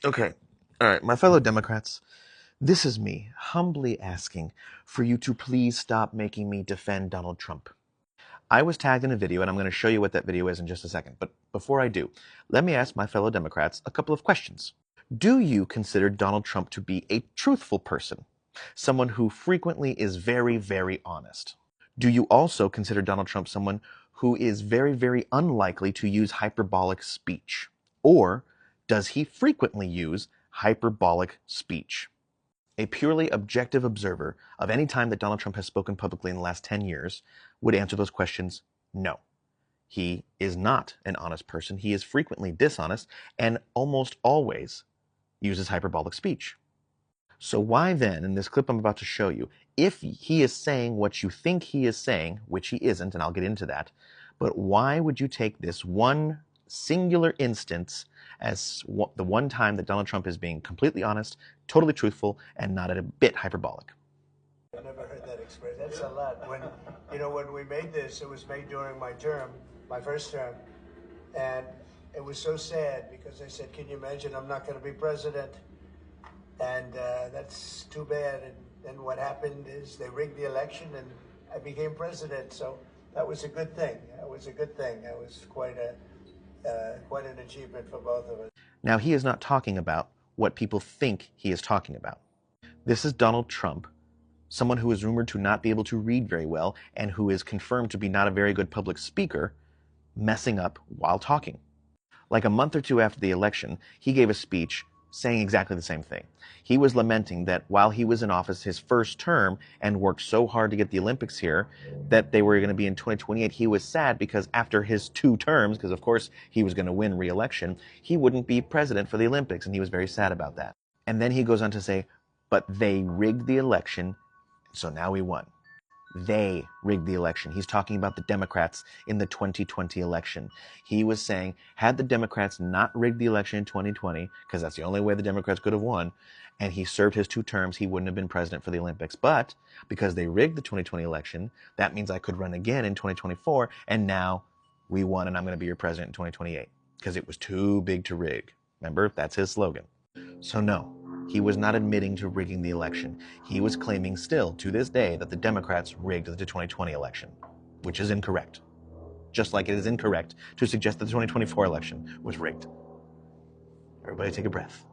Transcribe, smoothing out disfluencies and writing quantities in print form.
Okay. All right, my fellow Democrats, this is me humbly asking for you to please stop making me defend Donald Trump. I was tagged in a video, and I'm going to show you what that video is in just a second. But before I do, let me ask my fellow Democrats a couple of questions. Do you consider Donald Trump to be a truthful person? Someone who frequently is very, very honest? Do you also consider Donald Trump someone who is very, very unlikely to use hyperbolic speech? Or does he frequently use hyperbolic speech? A purely objective observer of any time that Donald Trump has spoken publicly in the last 10 years would answer those questions no. He is not an honest person. He is frequently dishonest and almost always uses hyperbolic speech. So why then, in this clip I'm about to show you, if he is saying what you think he is saying, which he isn't, and I'll get into that, but why would you take this one singular instance as the one time that Donald Trump is being completely honest, totally truthful, and not a bit hyperbolic? I never heard that expression. That's a lot. When we made this, it was made during my term, my first term, and it was so sad because I said, "Can you imagine? I'm not going to be president," and that's too bad. And then what happened is they rigged the election, and I became president. So that was a good thing. That was a good thing. That was quite an achievement for both of us. Now, he is not talking about what people think he is talking about. This is Donald Trump, someone who is rumored to not be able to read very well and who is confirmed to be not a very good public speaker, messing up while talking. Like a month or two after the election, he gave a speech saying exactly the same thing. He was lamenting that while he was in office his first term and worked so hard to get the Olympics here, that they were going to be in 2028, he was sad because after his 2 terms, because of course he was going to win re-election, he wouldn't be president for the Olympics, and he was very sad about that. And then he goes on to say, but they rigged the election, so now we won. They rigged the election. He's talking about the Democrats in the 2020 election. He was saying, had the Democrats not rigged the election in 2020, because that's the only way the Democrats could have won, and he served his 2 terms, he wouldn't have been president for the Olympics. But because they rigged the 2020 election, that means I could run again in 2024, and now we won, and I'm going to be your president in 2028, because it was too big to rig. Remember, that's his slogan. So no, he was not admitting to rigging the election. He was claiming still, to this day, that the Democrats rigged the 2020 election, which is incorrect. Just like it is incorrect to suggest that the 2024 election was rigged. Everybody take a breath.